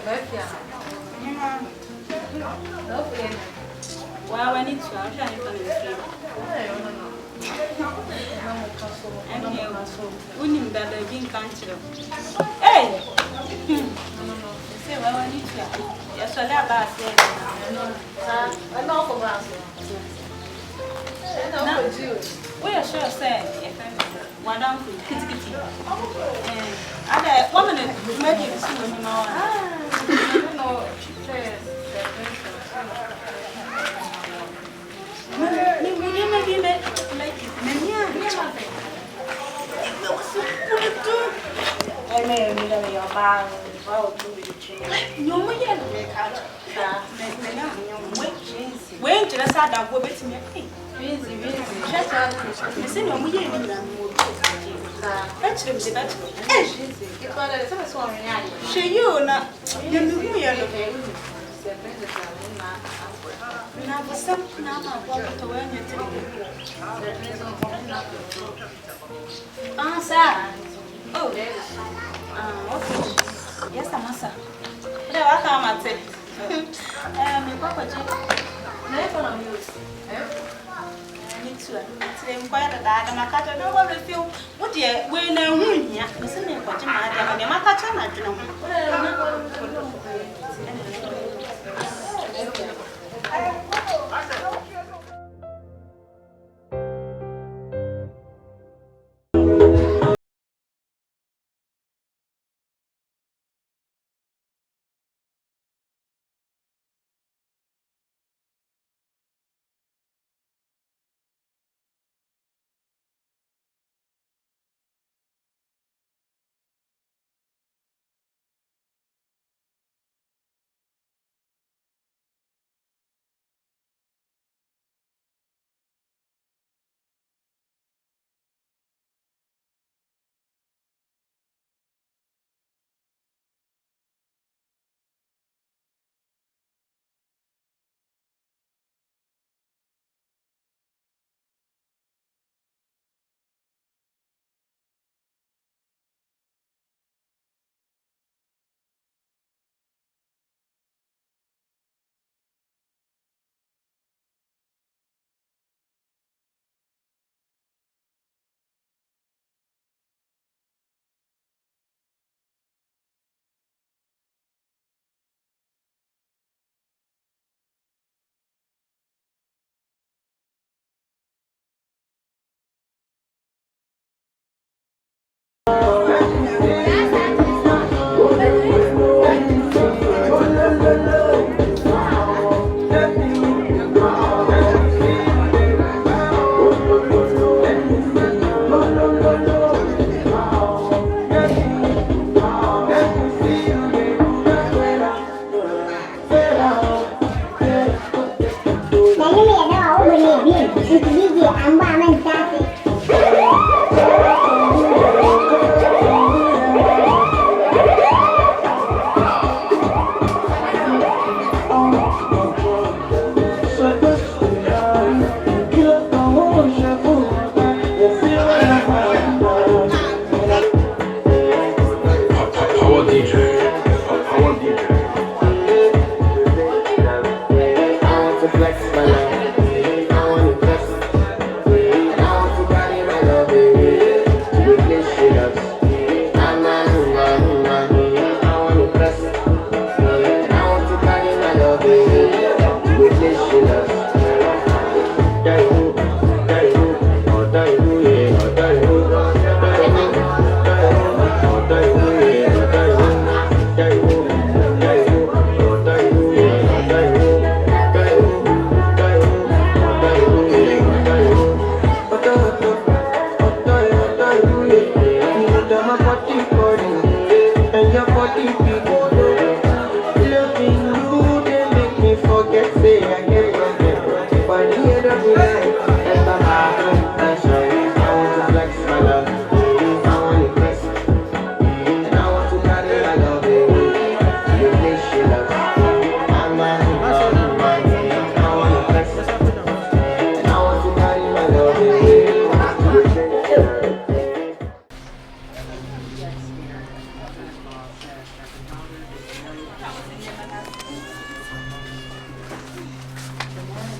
Wow, I need to. I'm trying to find it. Unim that they've been country. Hey! Say, well, I need to. Yes, so that bad said. I know for us. We are sure, say, one down for kitty kitty. And one minute, maybe it's soon. I don't know. When to the side of what it's me. Oh, okay. Yes, I'm a no, I can't say. My papa, never use. I need to inquire that I'm a cat. I don't want to feel what you will know. Listen, I'm a cat.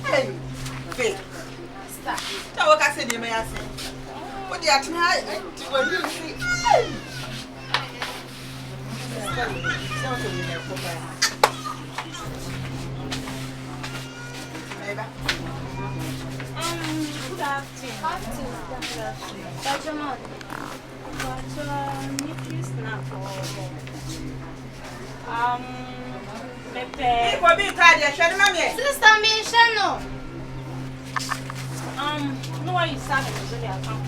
Hey, Faith. Stop. Tell what I said, you may ask. What the tonight? What do you see? Good afternoon. What's your mother? What's your nephews now? Pepe. For being tired, you're shutting my ear. Sister, me, Shano. No, why you started to the account?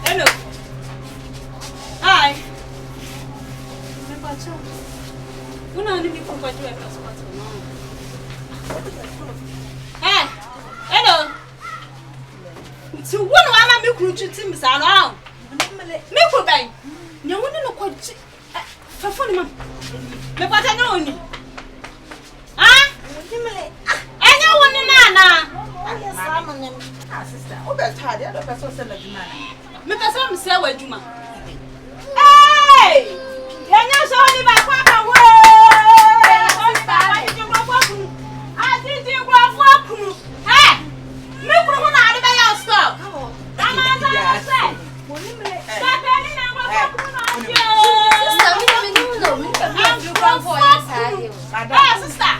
Hello. Hi. Hey. Hello. So one am me kuru tim salon. Me ko ban. Nya woni no ko fafo ni mam. Me pata na oni. Ah? Enya woni na na. Ah, sister. Who be tired? The person send a demand. Me pesa me say wa adwuma. Hey! Enya so ni ba kwa ka we.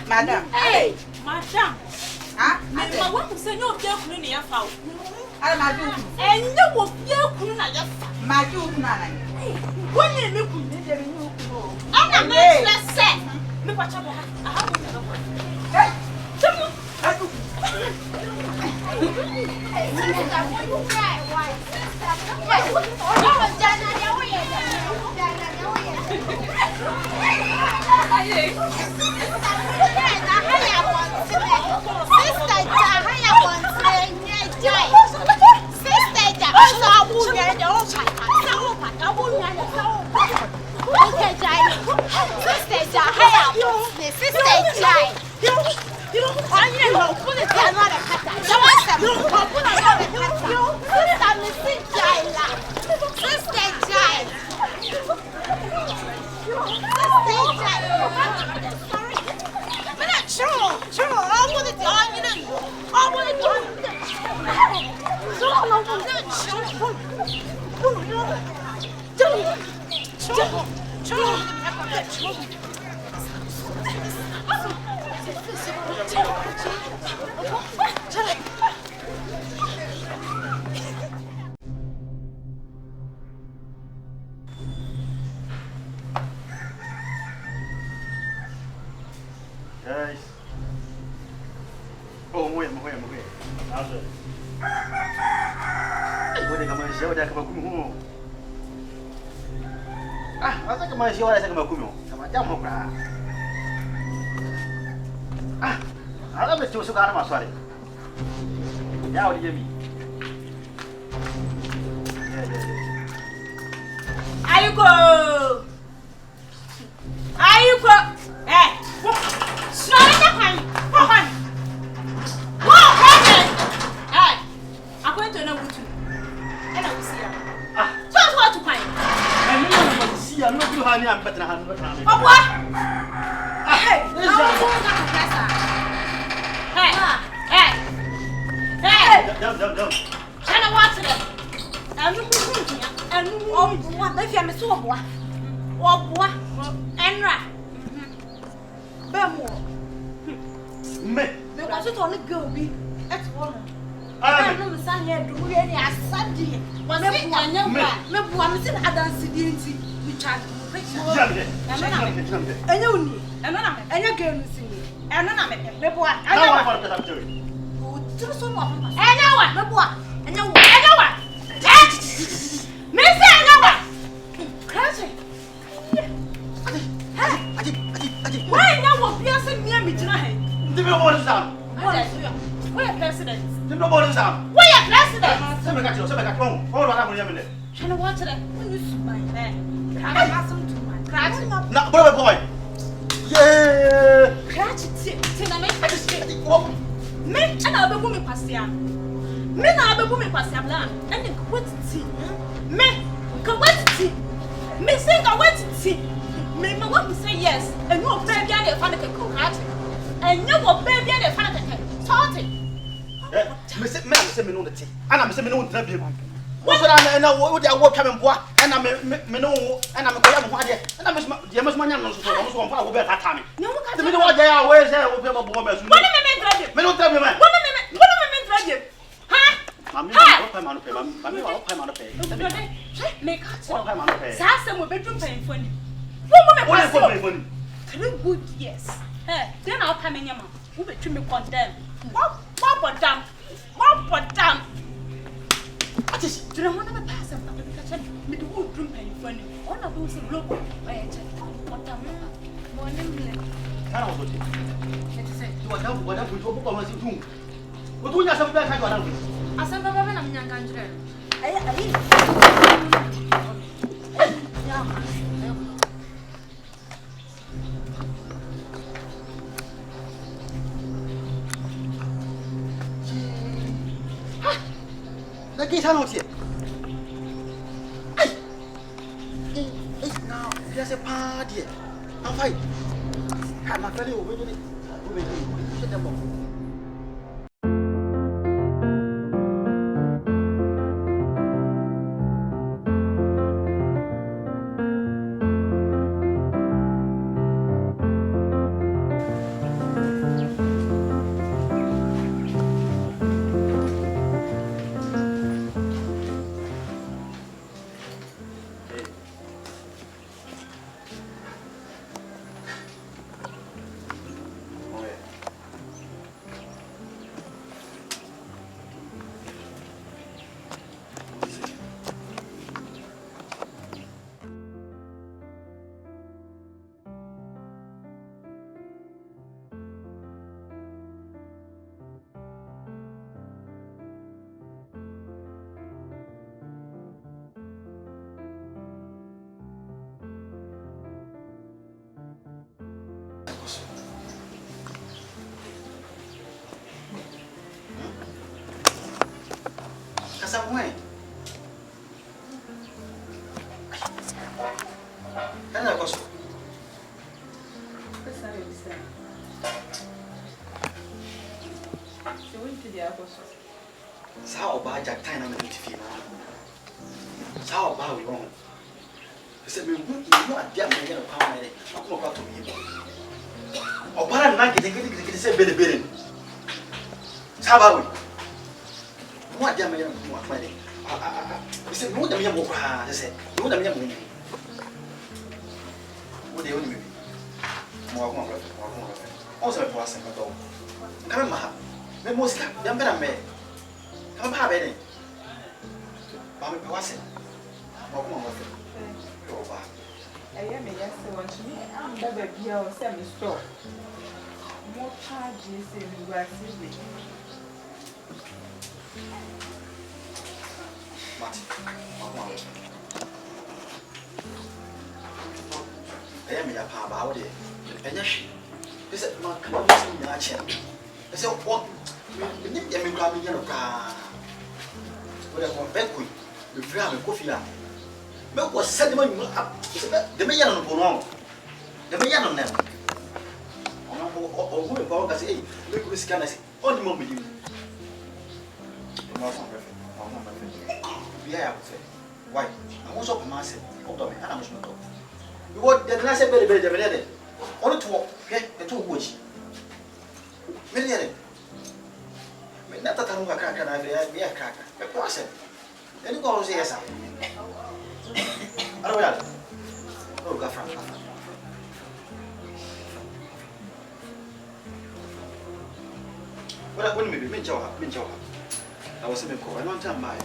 Madam. Hey, madam. Ah, me want to say no be kunu na ya fa o. Ala madu. Enye wo be kunu na ya fa. Madu na na. Wonye me kunu de me no kunu. Ana me tla se. Me kwa cha bo ha. Aha bo na bo. Hey, tumu. Adu. Hey, sister, why you cry? Why? Sister, why you? Oh, Jana, ya wo ye. Jana, ya wo ye. Hey. Guys. Oh, moya. How's it? What kama shia wada kama kumi humo. Asa kama shia wada kama kumi. Kama jamu kwa. Ala betu suka na maswali. Ya wadi jemi. Ayuko. Snora kan. Na wutu. Ena wusia. So what to find? Ya no tu hani am betra han betra. Obwa. Hey. Dum. Chana water. Anu kunya. Anu obwa. Me fia me so obwa. Obwa. Enra. Bemo. Me kwa so to ne girl bi. Et one. No me san here do we any asadi. Me buanya wa. Me bua me sin adansi di nti. Me twa. Enya uni. Eno na me. Enya girl no sini. Eno na me. Me bua. Enya wa. O tiri so no papa. Enya wa. Me bua. Enya wa. Me say enya wa. Crazy. Aji. Why enya wa bia se mia me gina he. Ndi me wo nsa. Where president? Ndi me wo nsa. Where president? Sebe ka cho. Oh, wala mo yamene. Hwe no watch that. When you smile there. Crash massum too much. Crash. Na boy. Yeah. Crash it. Na me me ana obebu me kwasia. Me na obebu me kwasia bla. And what tea? Me can what tea? Me say can what tea? Me want to say yes. And you baby and the father can cook hard. And you baby and the father can sort it. Me say me no the tea. And me say me no tell be. What na what dey work come boa. And me no and me koya me ho ade. And me dey me so manya no so so fa wo be that time. No mo ka. Me dey wo dey a we say wo be mo bo me so. What me grade? Me no tell me man. What me grade? Ha? Mami what pay man pay. Mami what pay man pay. Me ka tell. What pay man pay. Sa say mo bedroom pay for ni. What for ni? 3 good years. Eh, then I'll come in your mouth. Who between me condemn? What damn? What is? Do you want to pass up? Me do good room pay for ni. One of those local. What damn? Morning. Kana wo ti. Let's say. What we do ko ma si tu. Wo tu nya sa ba ka do na. Asa baba na mnyanga njire. Ai. Ya. Na给他弄去。哎，now there's a party. I'm fine. I'm not ready. We're ready. Shut them off. Somewhere. Ana koso. Pesa yo bisa. Se won't dia koso. Sa oba ja time na me tifi na. Sa oba we won. Se me hu no adia me na pa ma ne. Akoma kwa to mi. Oba na gidi se bele. Sa ba we. What damn me what money? I said, no, the young I said, no, the young woman. What do you mean? More also a person, but all. Come on, the most young better man. Come on, baby. Mammy Pawassin. Walk on with it. I am a yes, one to me. I'm never be our semi store. More charges in the grass. Mati, I am a papa about it. And yes, this is not coming to me. I said, what? We need them grabbing your car. Whatever, Becky, the frame coffee. Milk was sentiment up. The man on the wrong. The man on them. Or who about us, eh? Look, we scan us only moment you. Yeah, why? I was up myself. Hold on, I was not. You want the nice very only to walk, the 2 woods. Million. Not that I'm a cracker, I be a cracker. A person. Then you go, yes, sir. Oh, go from. What I wouldn't be Minjoha. I was in a call, I don't time by.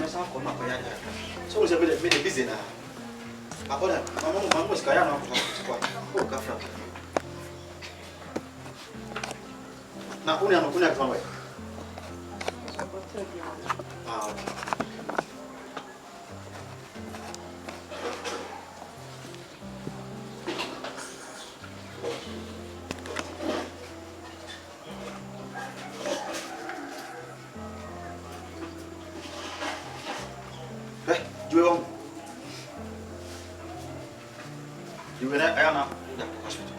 No sound for my yard. So was a bit busy now. I bought a mom was going on. Oh, Gafra. Now, only I'm going to way. Hey, you will not hospital.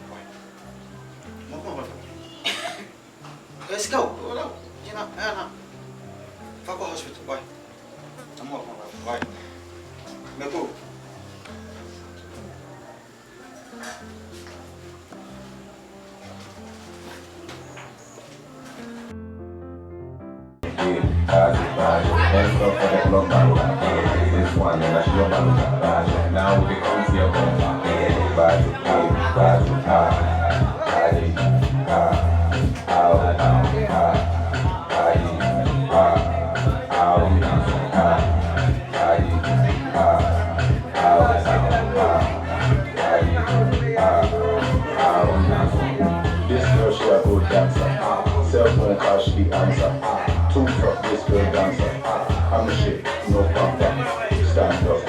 Let's go. You know, Anna. Fuck hospital, boy. I'm walking away. Bye. Go. This one, and that's your now we come to your this girl, she a good dancer. Cell phone call, she the answer. Too tough, this girl dancer. I'm a shit, no pump. Stand up,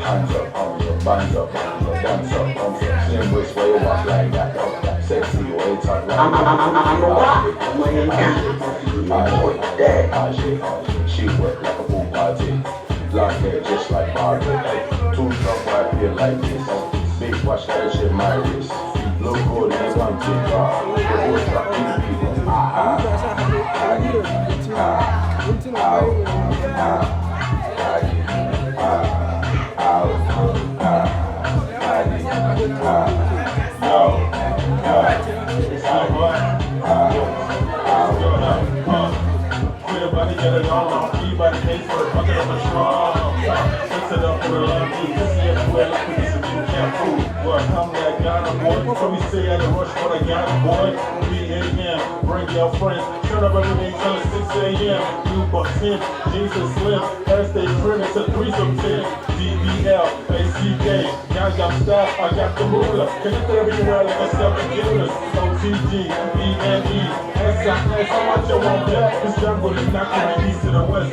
hands up, bands up, dance up, pump up. Same waist where you walk like that. Sexy, you ain't talk like she work like a pool party. Long hair just like Barbie. Too tough, I feel like this. Big watch, that shit my wrist. Look good and one thing, the whole truck in people. Everybody get it on, everybody pays for the bucket of a strong. Fix it up for the love, this is everywhere, like we some you can't food. Well, I'm like Ghana, boy. So we stay at the rush, but I got it, boy. 3 a.m., bring your friends. Turn up every day till 6 a.m. You bucks in, Jesus Slim. Thursday printed to 3 some 10. DBL, ACK, Gangnam Style, I got the ruler. Connected everywhere like a 7 killers. OTG, ENE, SIS, how much you want that? This jungle is not from the east to the west.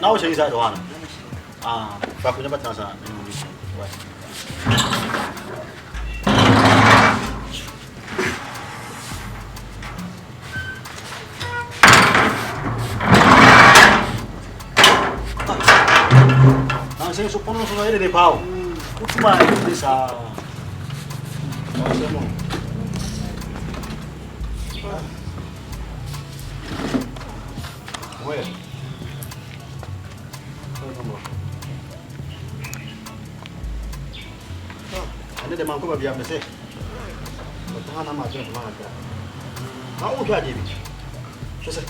Now she's inside the one. Ah, fa ko nyaba tansa na mu di. Why? Não sei se o pão não é de pau. O que mais dessa? Ué. Ane de manko ba biya mese. Ba ta na ma je ma ga. Ma o twa je bi. So se.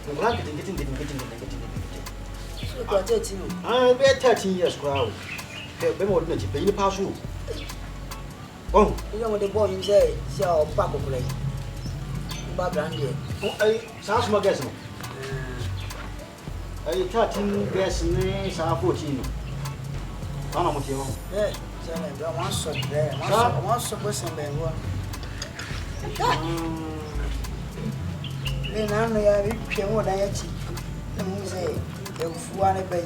Ngula kitin. So ko 13 o. Ah, be 13 years kwa o. Be mo na ji be ni pa so. Oh, You know the boy you say o pa ko play. Ba brand here. ai sa su ma gas mo. Ai 13 gas ni sa 14 no. Ana mo ti o. Say na bro one shot there. One shot go send ben go. Le na no ya bi pye mo dan ya chi. Na mo say e fuwa ne be.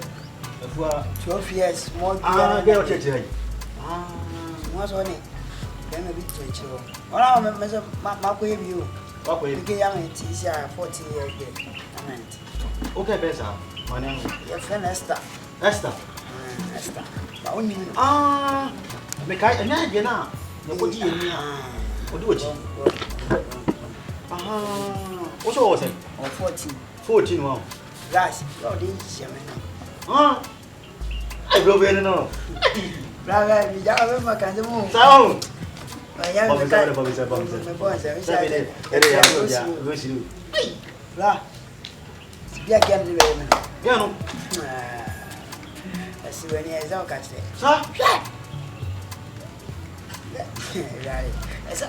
E fuwa 12 years more. Ah, get o cheche ai. Ah, mo so ni. Then a bit to each other. Ora me say ma ko ye bi o. Wa ko ye. Ke yang ti sia 14 years there. Amen. Okay, besa. Mane. Your friend Esther. Esther. Esther. Ba oni. Ah, me kai na je na. Ne ko ji ni ah. O du oji. Ah, o so o se. On 14. 14 wa. Guys, you dey share me now. Ah. Ai bro be no. Braga, mi ja be ma kan mo. Sao. Ya me kai. Ba bisa. Me bo se. Sabe de. Ele ya go ja. Go siru. Bra. Bia kan de be me. Ya no. Asi wani e za o ka tire. Sa. Right. Esa.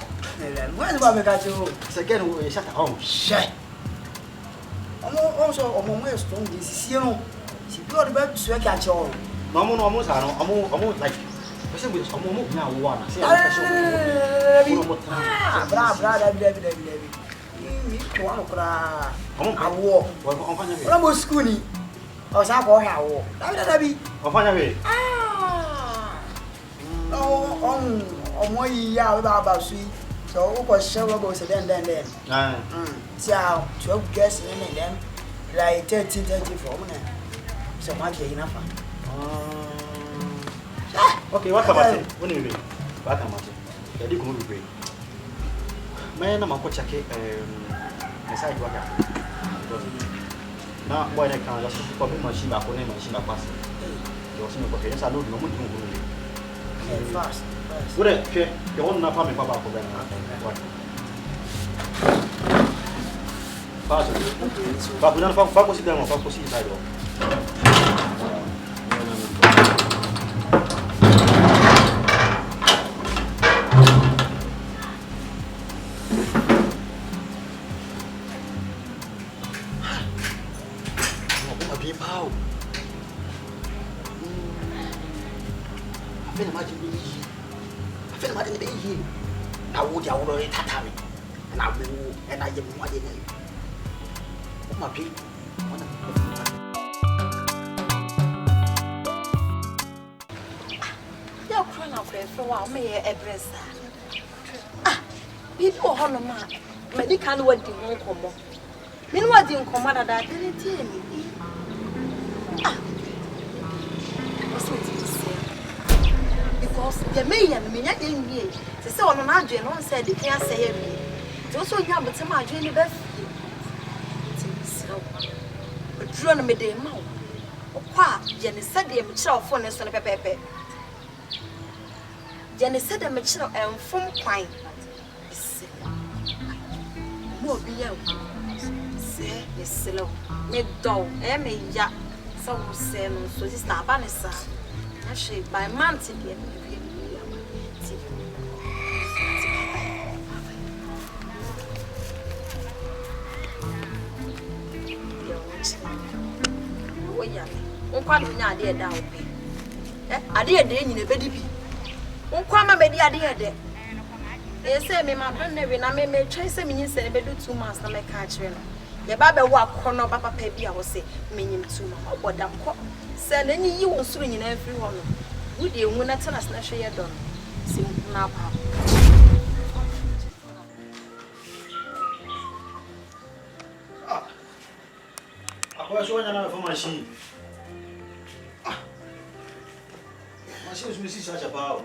Mo ba me ka tire o. Se quer o shut down. Shai. Omo mo e strong this see no. Si bi o de ba tsuya ka che o. Amo sa no. Amo like. Você me amo mo na wa na. Se ya ka so. Bra, David. Ni ko anu kra. Amo Awo. on fanya Ora mo school ni. O sa ko he awo. David. On fanya we. Omo yi ya ba sui. So o ko shewa go se den. Ah. See how 12 guests and then like 34 mo na. So ma je ina fa. Okay, what about it? When you what about it? Ya di ko mo be. Me na mako chake message waka. Na boy na kan just ko be machine ba ko na machine ba pass. Yo so me ko ke sa load no mo di mo ko. Fast. Ure ke yo on na pa me pa ba ko be na. What? Passo. Fa buona fa così da fa così sai do. Pau. Afena maji bi. Afena maji bi yi. Na wo dia wo re tatami. Na wo e na ye mu ade ni. O ma bi. Ona. Ya kro na kro fe wa me ye ebresa. Ah, bi do ho no ma. Medical wadi ho komo. Me no wadi nkomo dada de tie mi. Because the mayor me nya dey nwie se se ono na adwe no se de kan se ye mi to so nya botem adwe ni ba fie ti so duro no me dey ma wo kwa je ne se de me kira ofo ne so ne pepepe je ne se de me kira enfom kwan se mo bi ya se ne selo me do e me ya so se no so sister ba ne sa actually by month here Nkwa no nya ade da obi ade ade nyine bedi bi nkwa ma bedi ade ade say me ma don na we na me try say me nyin say bedu 2 months na me ka kire no Ye ba be wa kono ba papa bi a wo se menyim tuma oboda ko se na nyi yi wo suru nyina Efiri Hwan no wo de enwu na tena na hwe ye do no si na pa Agora só na for machine. Machine os me acha pau.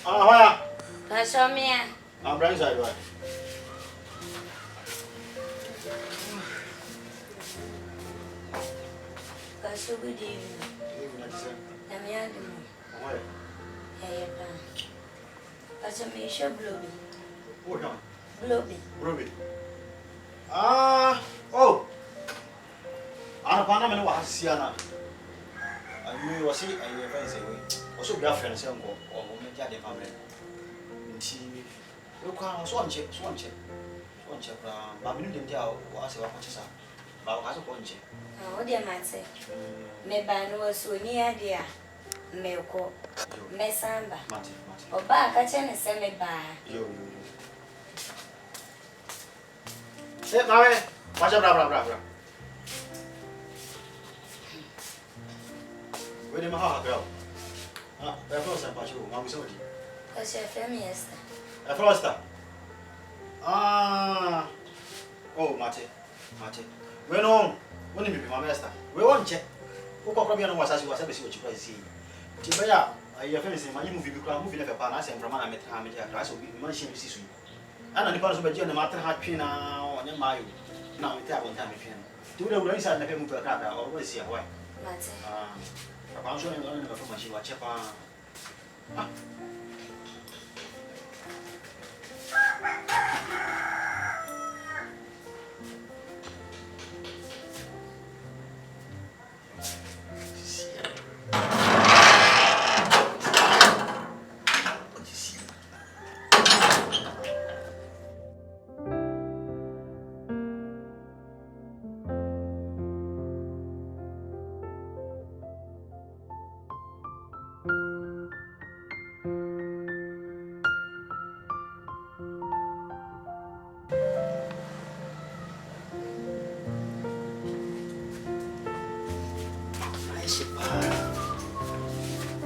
Olha. Tá só minha. Abra isso aí, vai. Kasih gede. Namanya dulu. Olha. Ya kan. Kasih Malaysia belum. Oh, não. Belum. Oh. Ana pana mene wa hasiana. Ayi wasi ayi fa nse we. Oso bia friend se nko o me dia de family. Nti yo kwa so onche pra ba binu dem dia o ase wa kochisa. Ba wa so ko nche. O dia mate. Me ba no so ni ade a me ko. Me samba. Mate. O ba ka che ne se me ba. Yo. Se mawe, wacha bra. Where the maha girl? Where from San Pacho? Mamu somebody. Kasih feminista. Frosta. Oh, mate. We no, when me be my master. We won't check. Who come from here no wasasi wasa be see what you guys see. Tibaya, I have feeling say my movie be crowd movie never pan as from man met ha me dia class obi man shame see so. Ana ni pan so be dia na matter ha twi na onya mayo. Na me tia bon time me twi na. Ti we dey inside na pe movie kaka or we see why. Mate. Papa so ni na from machine wa check pa.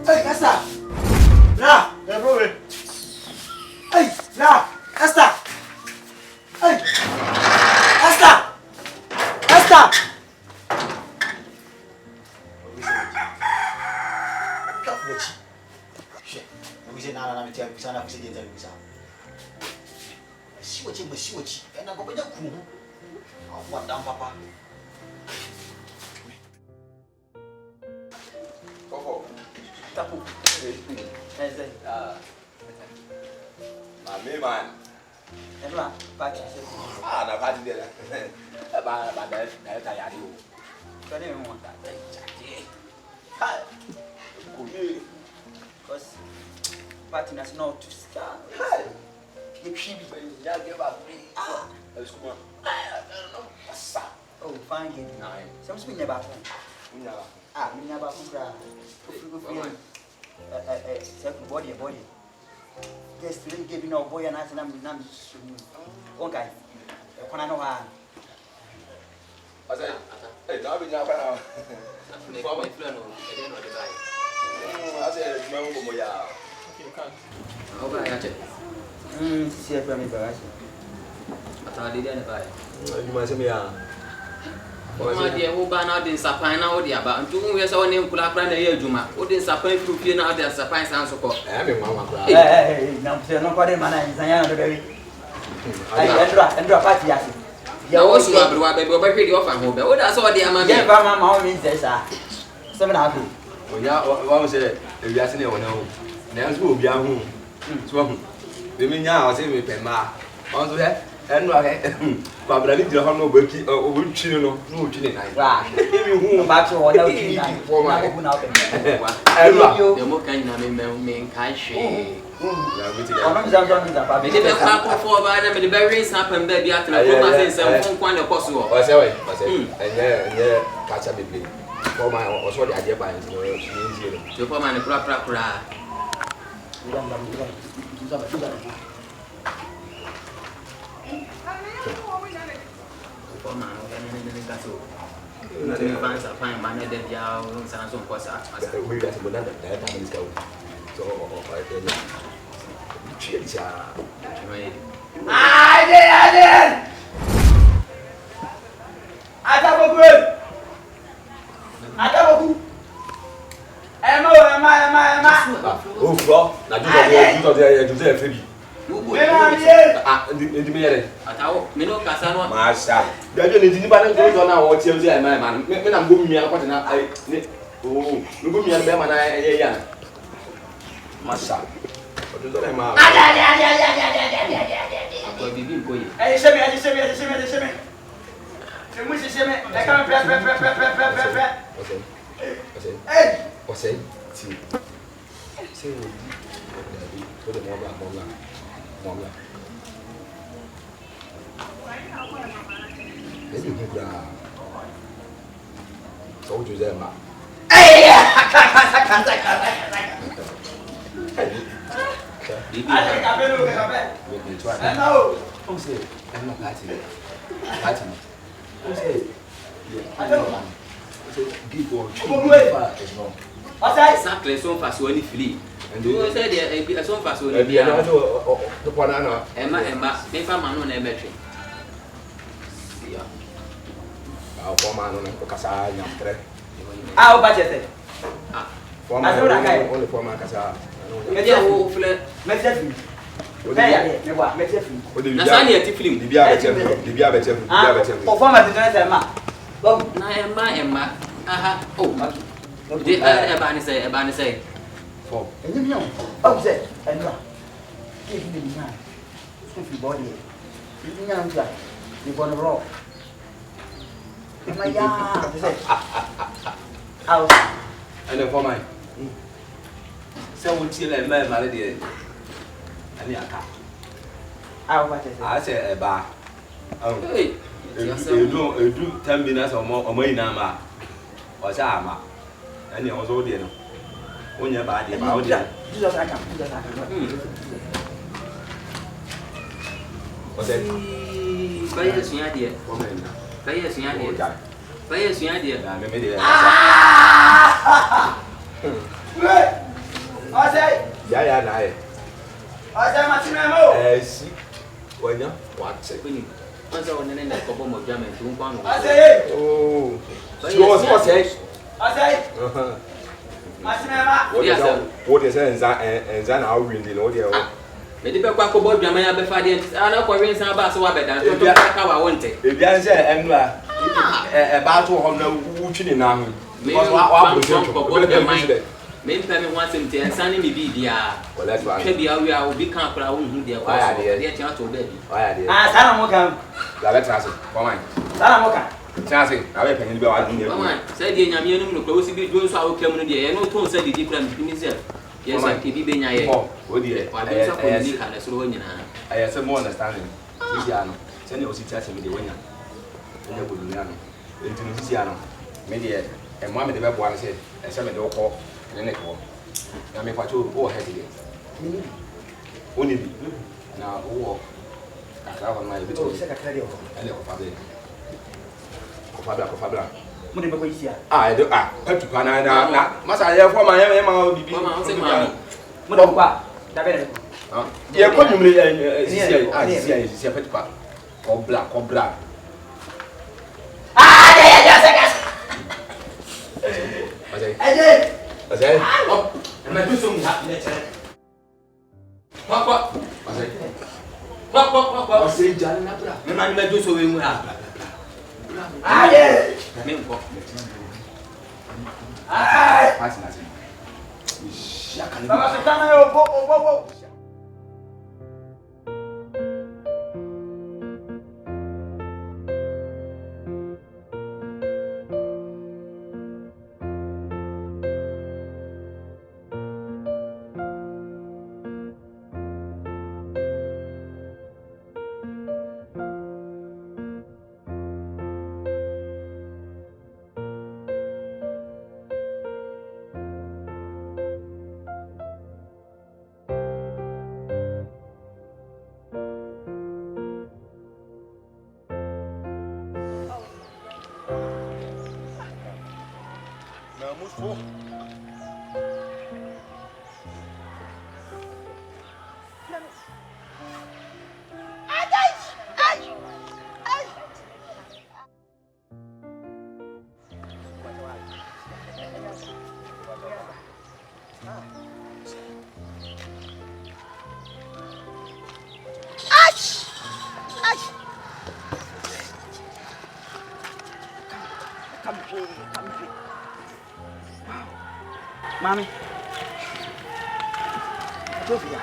Hey, Esther! La! Bro! Hey, la! Esther! Hey! Esther! Tapu. Mami man. Emma, party. Na party dia. Ba dah ya dia. Kau ni memang tak. Hai. Kuni. Cause party nasional tu star. Hai. Dia kibi ya dia ba. Harus kuma. Asa. Oh, fine game. Nai. Sama sebenarnya bapak. Punya lah. Minha bapak kura. Kau saya body. Guess today give no boy and I said I'm okay. Kau nak apa? Asa. Dah bincang apa nak? Ni kau main plan tu, jadi nak ada baik. Asa cuma mau ya. Kau baik aja. Siapa ni bagas? Atau dia ada baik. Cuma semia. Cuma dia ubah nak din sapai na dia ba. Untuk mu biasa orang ni kula na dia cuma. Odin sapai tu pia na dia sapai sang soko. Memang aku. Nak kau ada mana? Saya nak ada. Andra party asik. Ya wasu wa berwa be ba hwedi ofa ho be. Oda so dia ama me. Ya ba mama o min sesa. Sebe na aku. Oya wa se ewiase ne wona ho. Na nso obi ahu. So hu. Be me nya o se me pema. On so he enu ahe. Kwa bra ni dira ho no obi twi no no twi ne nan. Wa. Emi hu. Ba so wona o twi nan. Na ko na o pe. Elu. Dia mo kan na me kai hwe. Ono mzamza pa. Me de be kwa ko fo ba na me de be rin sapan ba bi atena ko ma se se fon kwan de koso. O se we. Enye kacha beble. for my or so the idea by so for my kura. Fine, man, then you are some course. We got to that time is go. So I did. Oh, bro, now you got Efiri. Me no Casano, Master. They don't need anybody to go now or tell them, my man. When I'm going, I'm going to oh, look at me and them and I, Master. What is that, man? What's it? See. Say, put the mama. Maybe you could so to them. Exactly, so fast when you flee. And you said there, so fast when you be the one I know. Emma, make a man on a metric. Our former on a Casa, How about it? Only former Casa. Nasani ati film. Performance Emma. Na Emma. Aha. Oh. Ebani say. Oh, and you know, oh, say, and give me man. Scoopy body. You know, you're going to roll. My yard, house. And then for mine. So we'll chill and man, my dear. And Akan. I say a bar. Oh, hey, you do 10 minutes or more or more in Ama or Sama. And you also did. On your body, about it. Jesus, I can. What's that? Players, your idea. Players, your idea. Players, your idea. I say, Yeah. I say, Maximo. See, when you watch it. What's on the name of Kobo German to one? I say, oh, she was what say? I say, Maximo. What is it? And then I'll win the audio. Maybe the Kobo German before the other Koreans are about so bad. I don't know how I want it. If you answer and a battle on the Wuchin now, because what Maybe I want him to answer me be there. Well, that's why maybe I will be can't put out their why their chance to baby. Sanamoka. Let's ask it. Come on. Sanamoka. Chancy, I will pay you about it. Said the Yamian will close to be doing so. I will come in the air. No tone said the difference between himself. Yes, I keep being a year. Oh, dear. I have some more understanding. Luciano, send your situation with the winner. And you would know. Into Luciano. Maybe and one of the web one said, and some of the call. The next one. I mean, what you go ahead again. Only now, oh, I have my little secretary and the Fabra. I do. I to Canada. Must I have for my MMO? Yeah, come or black or black. I said, oh, and I do some happiness. What? I said, what? I said, John, and I do so in that. Ah, yeah. I mean, what? Ah, I see. fool. Mommy. Sophia.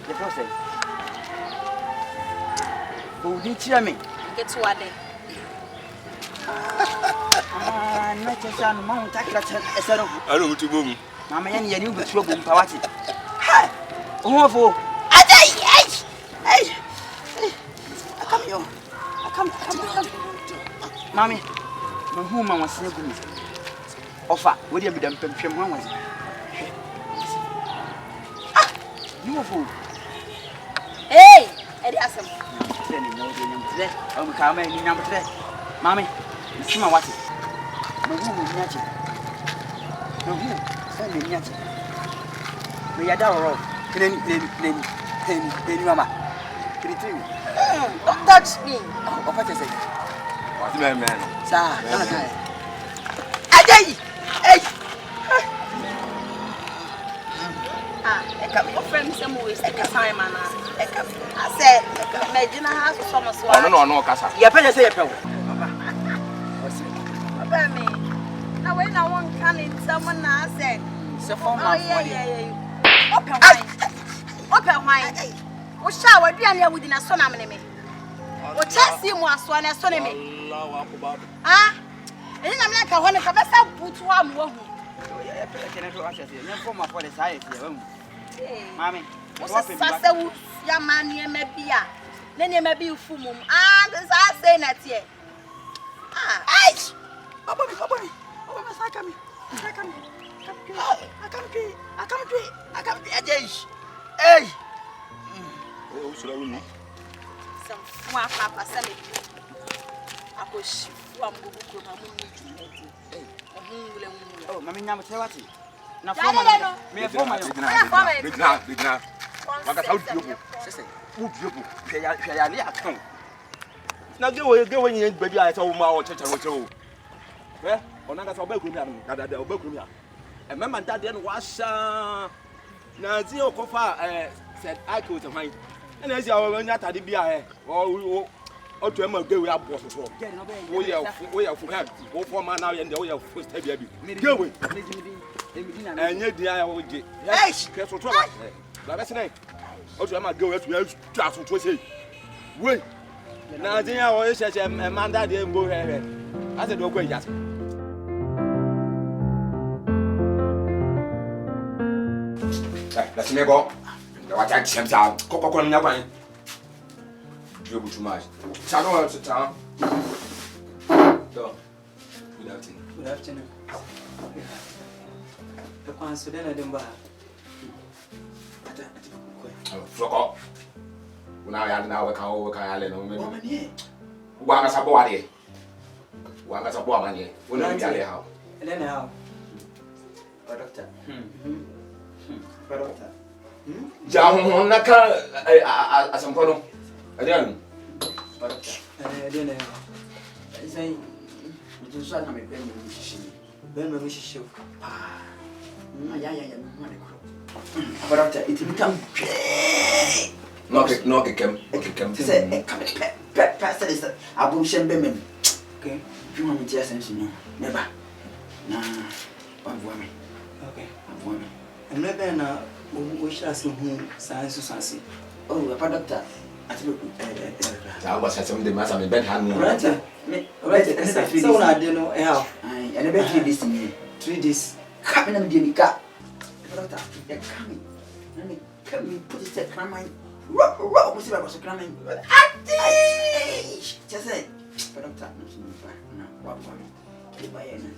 The process. Who did you me? Get to what day? Not a son, Mount Takra, a son of I don't want to boom. Mamma, and you will trouble Pawati. Hi! Oh, for hey! I come here. I come. Mommy, my home was saying, offer, would you be done? One was you fool. Hey, Eddie has some. I'm coming in number 3. Mommy, you see my watch. My home is natural. No, send me natural. We are down. Then, Mama. Don't touch me. Oh, what is it? What's the man? Sir, Ajay! Hey! Your friend some ways take a time, man. I said, imagine I have so much. No, Casa. You better say a pebble. Now, when I want coming, someone I said, so for Open wine. We shower, do you within a son of me? Or just see more swan as son of me? Ah? And I'm like a one of the best I put one more. Mommy, what's a young man, you may be a. Then you may be a full moon. Ah, this I say that yet. Ah, H! I can't. Hey! Some fwa papa send it. I go ship from Google. Oh, Mammy, now tell what? Now, Me for my big now go when you baby I told my church and so. Well, on that Obekumia. And Mamma that then was now zero cofa said I could find. And as you are not at the beer or to Emma go up was for. We are for him. Go for man now and the way of first heavy. Go away. And yet the I will get. Yes, careful trouble. That's name. Or to Emma go as we have to say. Wait. Now, I always said a man that didn't go ahead. I said, okay, yes. Let's go. What I sent out, Coco, never. You're too much. Channel to town. Good afternoon. The Consudan at Dumba. Flock up. Now I have now can over Kyle and one as a body. One as a woman, when I tell you how. And then how? Doctor. Jam Naka as some problem. Again. I don't know. I say, you do son of a Ben show. Ah, but after it become. Knock it come. Say, Pastor is a boom shambem. Okay, if you want me to ask you, never. Nah, one woman. Okay, one woman. And maybe now we shall see whom science to see. Oh, a doctor. I was at some of the mass of the bed hand. Right, so I don't know how. And I bet you this in me. 3 days. Coming and give me cat. Doctor, they're coming. Let me come put it at cramming. Rock was about to cramming. Just say, but doctor, no, what one? Keep by any.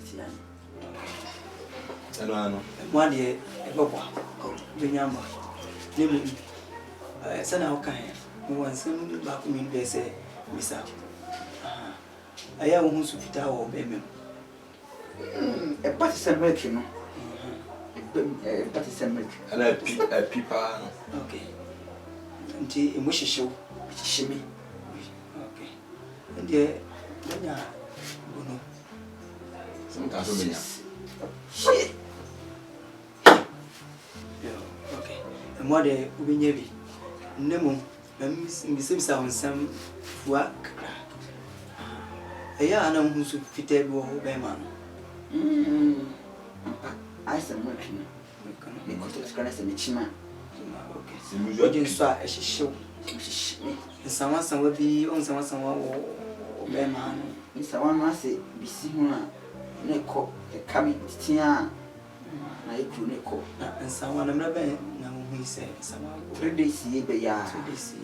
One year, a bubble. Vinyama. Send out kind. Once back me, they say, Miss Out. I am who fit our baby. A party some milk, you know. A party some milk. And a people. Okay. And tea and wish show. Shimmy. Okay. And dear, Sometimes we shit. Okay. And what a Ubinyevi. Nemo, and Miss some work. A young who's fit every man. I said, working. Because it's going to say, Chima. Okay. You saw as she showed. Someone will be on someone or man. Mr. One must say, be seen Neko, the coming Tia. I could Neko, and someone I'm not been now. We say someone 3 days, ye be ya. 3 days.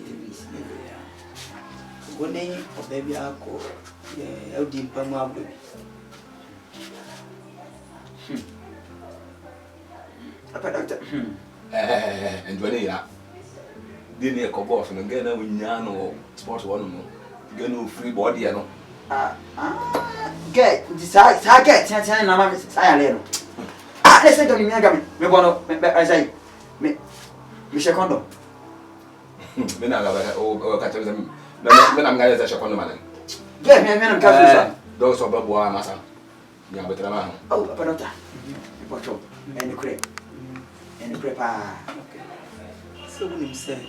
One day, or baby, I'll call. Yeah, I'll deep my baby. and when you didn't a couple of them again, we know sports one, get no free body. Get decide, I get 10 I'm a little. Ah, let's say, don't you me want to, I say, me, Michel Condo. Then I'll catch them. Then I'm going to say, Condo. Get me a man of Café. Those of Bois, Massa. Yeah, but oh, but bottle and the crepe and the crepe. Okay. So when him say,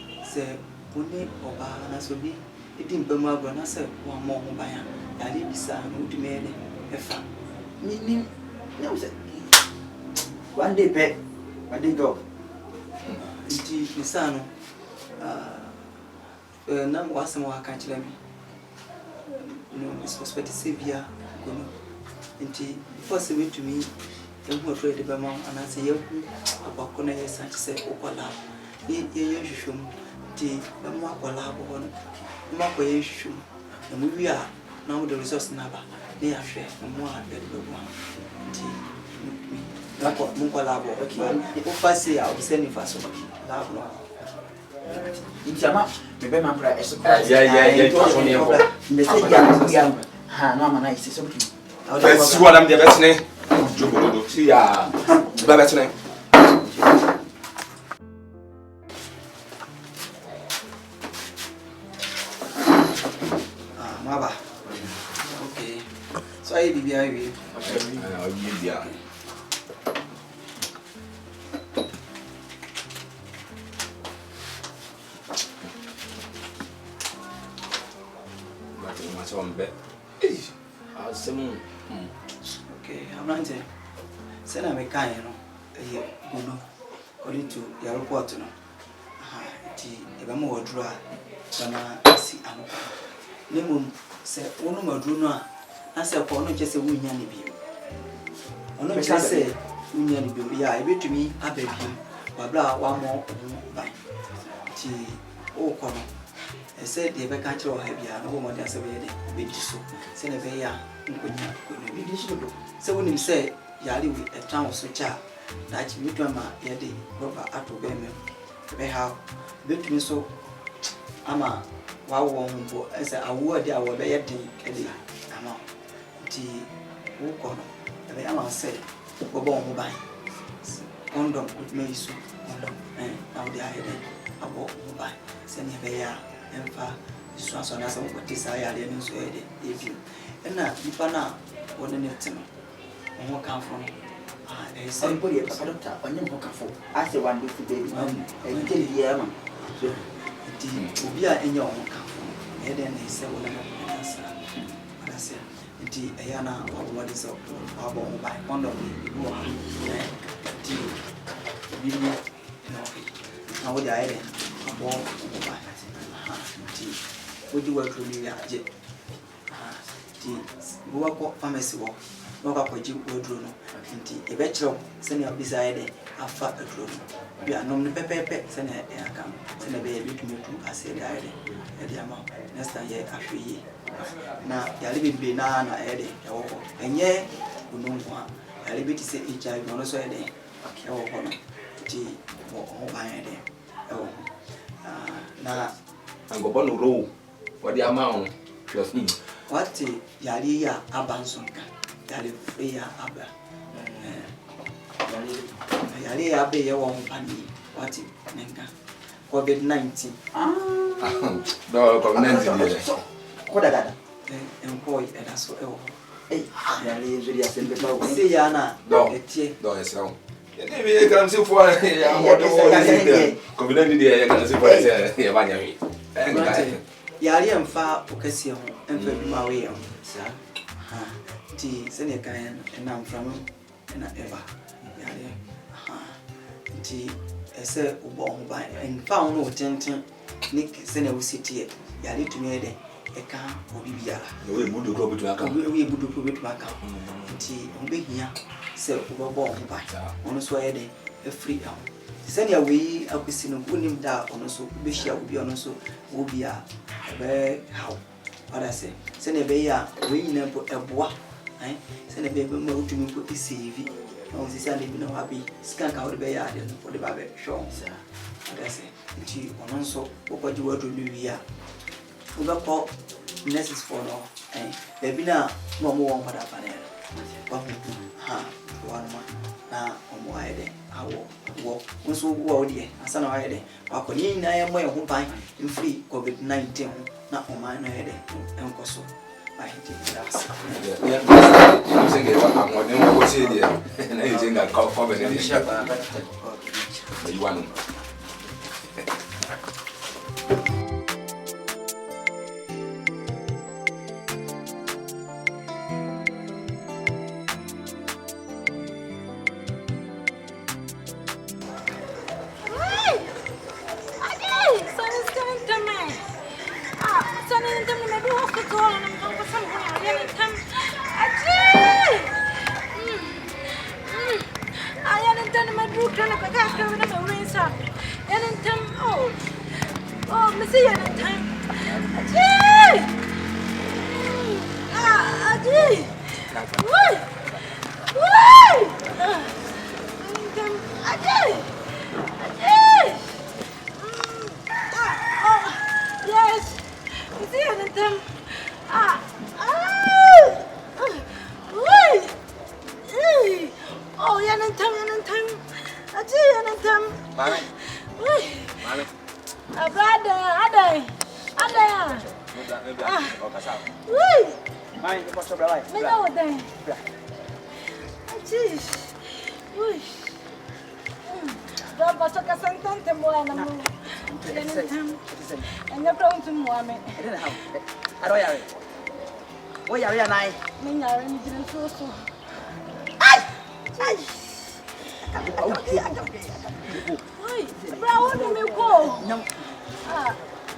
Bunny or Bahanas will be, it didn't be my brother, say, one more by him. I did decide who to marry a fan. Meaning, no, one day, pet, one day go. Indeed, the son, none was some more can't tell me. No, this was better Savia. Indeed, first away to me. I'm afraid of and I say, you about Conay, such say, Opala. You should tea, the Makwala one, Makwa shoe, and we are now the resource number. They are share and more than the one. Mukwala, if I say I will send you fast. Love. It's a map, maybe my brother is surprised. Yeah, no, man, I say something. That's what I'm the best name. See ya. Bye name. Maba. Okay. So I be behind you. Yeah. Okay, I'm not saying. Send a mechanic, according to your report. If I'm more dry, then I see. Lemon said, one more druna. I said, for not just a winning view. Or not just say, winning view. Yeah, I bet to me, I beg you. Blah, one more by T. Oh, come. I said, the vacancy or heavy, no one does a very so. Send a bear, so when him say, Yali with a town switch out, that you meet my yadi, Robert at Obama. They have built me so. Ama, wow, as a word, I will be a day, Ama, tea, walk on. The Ama said, Bobon by condom with me so, condom, and now they are heading about by sending a bear and far. This was on us what desire and so if you and now you find out what the next time. And what come from? Somebody at the top, and you walk for. I say one with the baby, and tell the airman. So, we are in your own come from. And then they say, well, I said, indeed, Ayana, what is up? Our bone by one of me, you are. Now, what I did, a ball by would you work with me? Go up pharmacy walk. No, I could you go through. A bachelor, send your beside a fat a drone. We are non pepper, send a come, send a baby to me to. I said, I had the amount. Next time, after ye. Now, you're living banana, Eddie, and yet, you know one. I live to say each other, no, so a day. Oh, tea, or by a day. Oh, now, I'm going to roll. What the amount? Just what Yalia Abansonka, Yali Freya Abba. Yali Abbe, your own panny, what Nenka. COVID-19. No, COVID-19. What I got? Employ and that's what. Hey, Yali, really, I said, say, Yana, no, it's wrong. Maybe I can see for Yali and far Ocasio and February, sir. Tea, Seneca, and I'm from and ever. Yali, tea, a sir, born by and found no tenting. Nick Seneca City, Yali to me, a car or Bibia. We would go to Akan. We would go to Akan. Tea, on big here. Say born by on so a free hour. Send your way up with sin of winning down on so Bishop will be on so will be a very how. What I say, send a bear, we never a bois. Send a baby more to me put the CV. No, this is no happy. Skank out the bear for the barber show, sir. What I say, you on so what you were to do here. We got called Nessus for no, there be now no more what happened. One now on why they walk also wordy as an idea. I could in I am way of buying in free COVID-19, not on my head and Cosso. I think that's you think I'm what you will see there, and anything that come from any shop. You want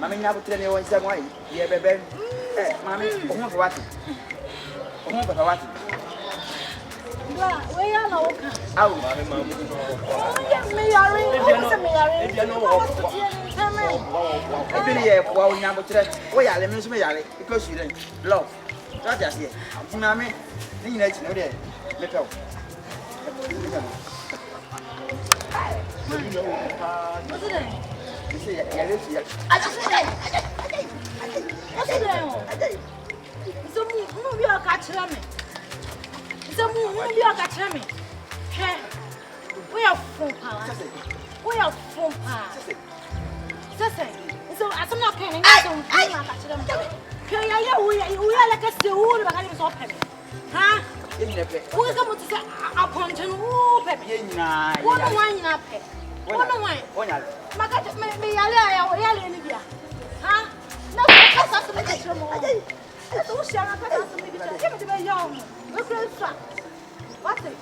Mammy never tell you one some way. Yeah, baby. Mammy, home for what? Home for what? Where are you? Oh, because you didn't love. Not just yet. Mammy, you know, there. Let go. What's it? You see, I just said, so we are catching me. So we are catching me. We are from power. We are from power. So I'm not paying. I we are like a steward, but I'm so happy. Huh? Who come to say upon who peppy? One wine up. One wine. My God, maybe I am India. Huh? No, that's a picture more. That's all she has to be young. What's it?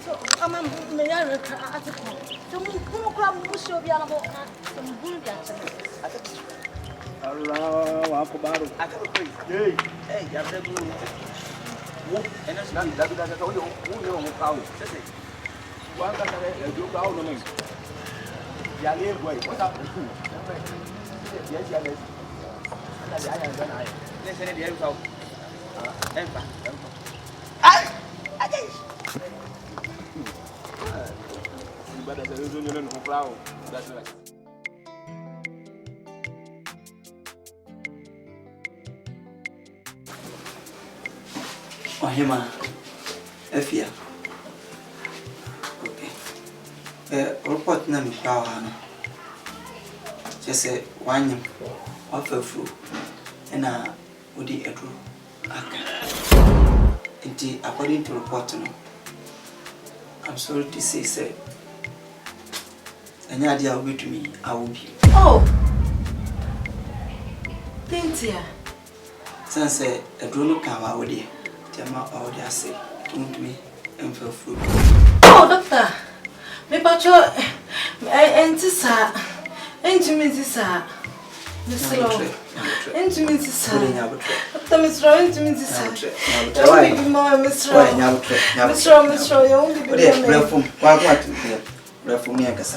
So, I'm a mayor at the point. So, who come to show you about some good answers? Hello, Uncle Barrow. I have a place. Hey, you have to go. And that's not that I told you. Who you on power? That's it. One got a good out of me. Yali, wait, what's up? Yes, yes. I am done. Listen to the end of Empa. But there's a new flower. That's right. Ohima. Efia. Okay. Report na mi kwa no. Just say one offer fruit and udi edru Akan. According to report no. I'm sorry to say any idea will be to me, I will be. Oh! Thank you. Since a drone come out there, Tama or the say, don't me and for food. Oh, doctor! Me pacho, sir. Intimacy, sir. Miss Law. Intimacy, sir. Doctor, Miss Law, intimacy, sir. Why, Miss Law, Miss Law, you won't be from me, Akan.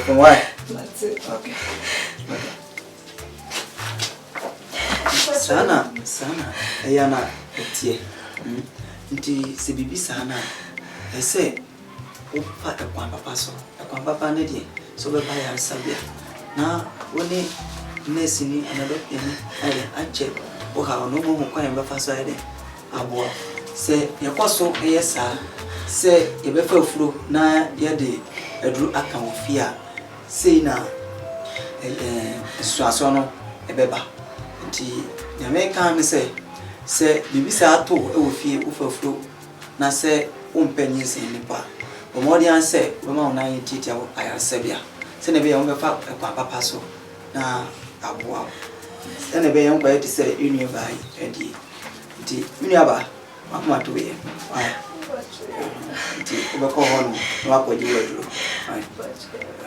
From why? That's it. Okay. Sana, ayana, etie. Nti se bibi sana. Ese, opa ekwamba paso. Ekwamba pa ne die. So be ba ya sabia. Na woni nesi ni anadokye ni aye anche. O ha ono mo kwa yamba faso aye de. Abo. Se yakoso eyesa. Se yebefa ofuro na ye de edru Akan ofia. Sei na suaso no ebeba. Nti nyameka me se bibi sa ato e wo fie ufafuro na se umpenye se nipa omodi an se we ma una yin titia wo ayasebia se ne be yon be fa kwa papa so na aboa se ne be yon kwa ti se inu bai edi nti inu aba makuma to ye nti we ko hono no akwaji waduro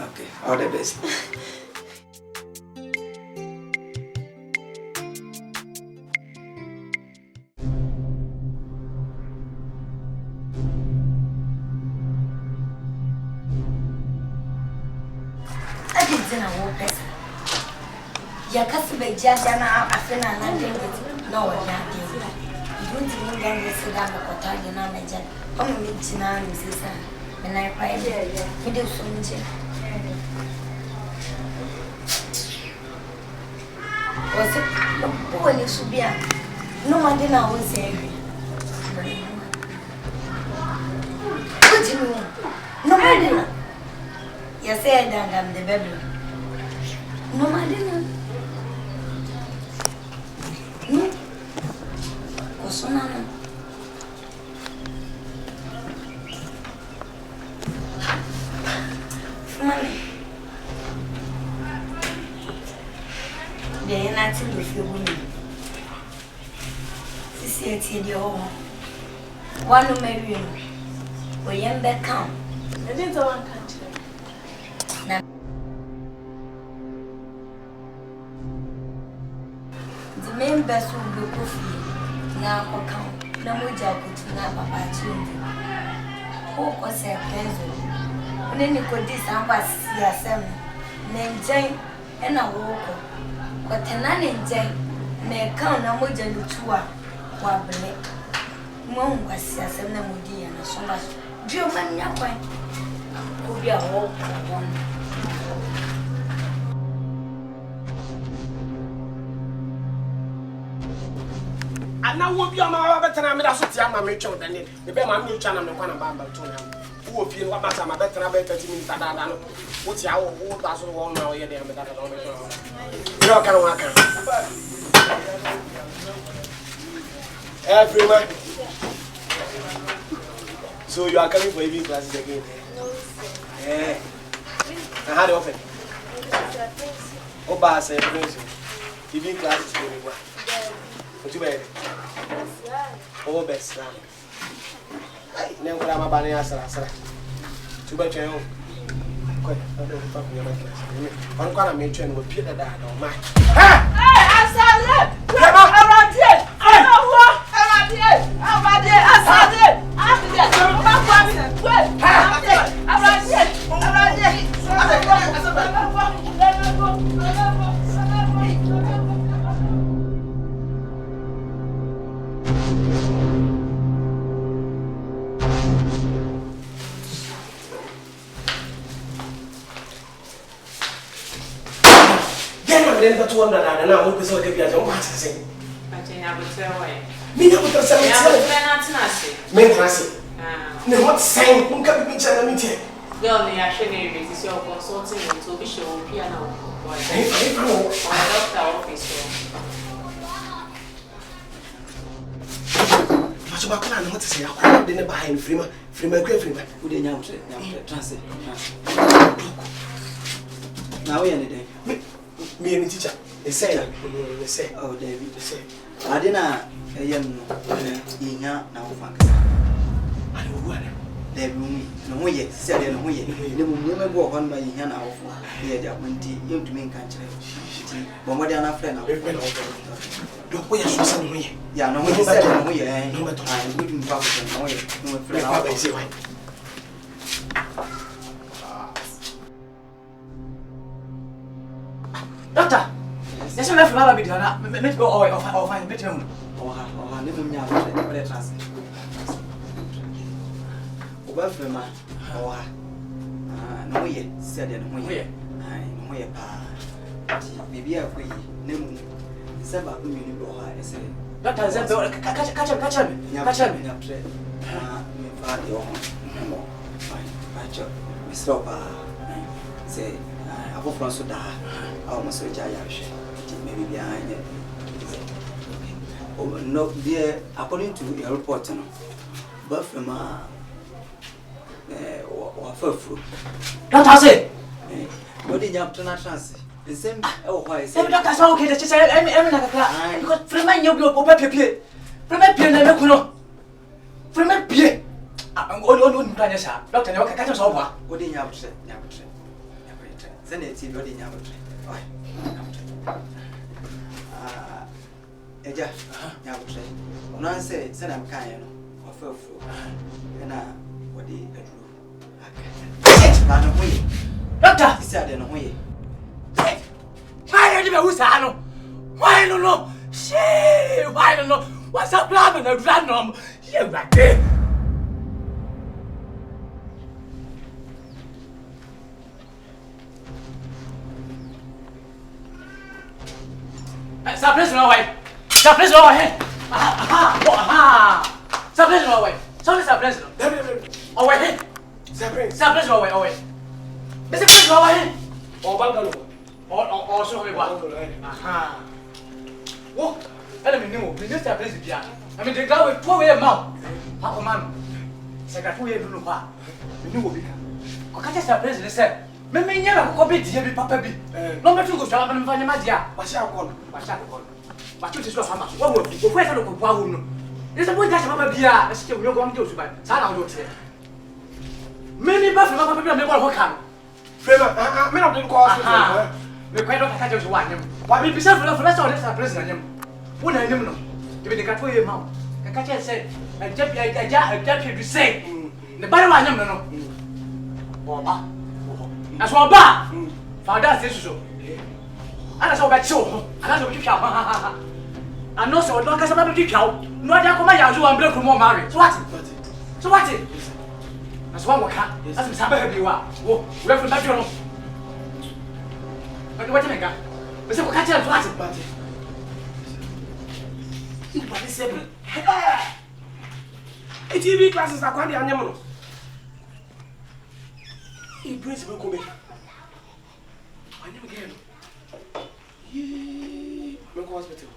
okay all the best. Yakasibe jana afena na ndenge no wanyadi. Ibunti ngani sida mkotaje na meja. Kama mitina mzisa. Mena kwa ile. Mide usonje. Wase kwa ni subia. No mandina wose hivi. Kujimu. No mandina. Yase danga mdebebe. No mandina. Kosonana. Mami. Dia nati do fi oguni. Sisi eti di o. Wanu mewi no. Oyembe kan. Edi to wan country. Na the main best will be coffee. Na kokan na moja kutu na papa chungu ko se kenzo one ni ko di samba si asem na njen e na wo ko tena ne njen na kan na moja lutua wa bele mo ngwa si asem na modi ya na somba dio man nya kwan ko bia wo ko na wo bi ama betena me da so tia ma me twa da ne be ma me twa na me kwa na bamba to na wo fie wa mata ma betena be 30 minutes da da no wo tia wo da so wo na wo ye de me da da me twa ro kan wa kan everyone. So you are coming for evening classes again? No, sir. Yeah. And how do you offer? Oh, boss, evening classes very well. What you wear? Oh, best. Now, what am I buying? Answer. Too bad, you know. Quick, I don't fuck with your class. I'm gonna make you with Peter that on my. Hey, answer! Come on, around here! Around here! Around here! Answer! After that, come on, wait! Around here! Around here! Then I'm going to 200 and now I'm going to get the other one. I think I would tell you. Me never got some. Men classic. No, what saying? Who can be channel? Girl, they are sharing this is your consulting to be show piano. Doctor office. What's about plan? What to say? I didn't buy him free. Who didn't know? Transit. Now we any day. Me and the teacher. They say, oh, David, they say. I didn't know now. I don't know. They room no yet, said no way. The woman walk on by Yana of here, they are plenty young to make country. But what they are not friend of don't we are some way. Yeah, no one said no way, no matter I wouldn't talk to no way. No friend. Doctor, there's some left rather be done. Let's go away or find better. Or never never trust. Overflama, or no yet, said no way. I know a pa. Maybe a way, no. Several million or I say. Doctor, catch him. Miss Roper, say, I go from Soda, almost a giant. Maybe behind it. Oh, no, dear, according to your report, but from or fruit. Doctor, say, what did you have to not chance? The same, oh, why? Doctor's okay, that you say, I'm because from my new blood, paper, from my pen, and no, from my beer. I'm going to plan this out. Doctor, no, I can't solve what. What did you have to say? Send it to your dinner. Eja, Yabutre. One say, send I'm kind of fruit. And what did you do? Doctor, he said, no way. Why are you Usano? Why don't know? Shit, why don't know? What's up, love and a random? You're right there. Surprise no way. Surprise no way. Aha. Surprise no way. Surprise. Oh wait. Surprise no way. Oh wait. Surprise no way. Oh bungalow. Oh so we what? Aha. Wo. Ele me nimo. Me just surprise bia. I mean the guy with 2 way mouth. How come man? Secretary we do no pa. Me nimo bi ka. Ko ka surprise ni say. Me nyama ko be die bi papa bi. No me tu go so am me fanya madia. Ba sha ko. Ba tu ti so fama. Wo wo bi. Ko fa sa no ko bua wo no. Ese boy ka papa bia. Ese ke wo go am de osu ba. Sa na wo do te. Me ni ba fa papa bia me bo ho kan. Frema, me no dey call hospital. Me kwai do ka je wo anyam. Wa bi bisa fa so dey surprise anyam. Wo na anyam no. Ke be de ka to ye ma. Ka che say, aja bi say. Ne ba wa anyam no no. Bo ba. As one bar, Father says so. And I saw that show, and I saw you shout. I know so, don't cast a big cow. No, I come out and break from more marriage. So what? That's one more cat. That's the Sabbath you are. Oh, we're from that journal. But what do you make? But so catch up, what's it, but it's simple. TV classes are quite the animal. He brings me come. I never get him. Yeah, I'm going hospital.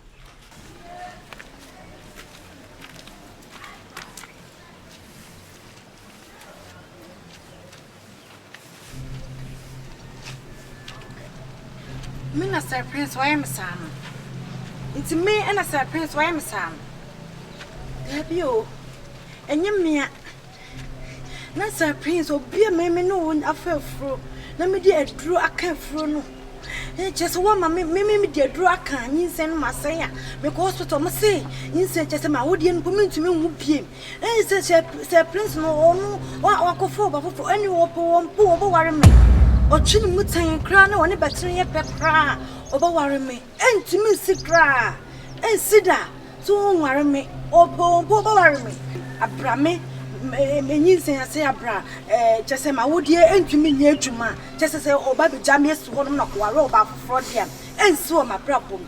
Me na surprise why am Sam. It's me and a surprise why am Sam. Have you? And you me na surprise obi a me no afafro. Na me dey aduru aka afro no. Just one me dey aduru aka nyinsen ma say a me ko hospital mo say nyinsen just ma wodi en pomi ntumi hu biem. Say surprise no onu wa kofo ba fofo ani wo po ware me. Ochini mutan kra na woni betre ye pepra oba ware me. Entimi sikra. Ensida so ware me. Oba ware me. Abrame menyinsen ase abra chese ma wodie entumi nya adwuma chese se oba be jame esu honom na ko ware oba foforo dia ensi o ma brabom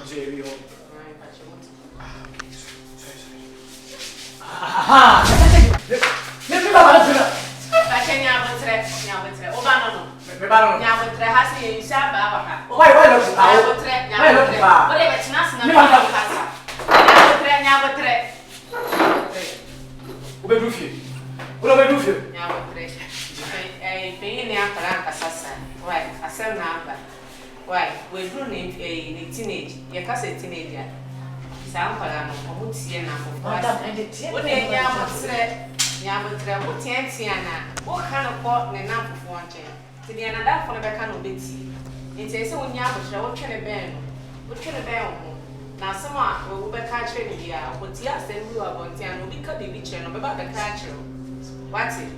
say Efiri Hwan. Why? We do need a teenage. You can't say teenager. Some Palano, or Mutiana, what they Yamutre, Mutiana, what kind of pot and enough of one chain. To the another for the back of Bitsy. It says, when Yamutre, what can a band? What can a band? Now, someone will be catching here. What yes, then we are going to be cut the beach and about the catcher. What's it?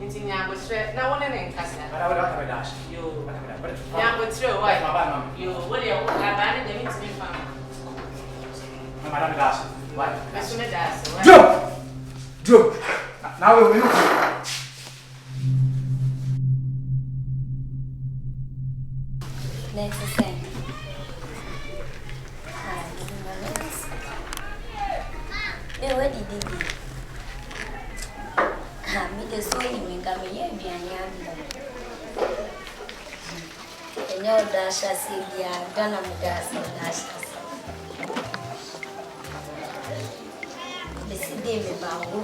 It's in Yamutre, no one in Casa. You Yamutre, why? You what do you abandon the meeting farm? Madame Darcy. Why? Monsieur Darcy. Jump! Jump! Now we will. Let's say. What did you do? Me the sewing in coming here behind you. And your dash, I see the Ghana Mugas and dash. The city about who?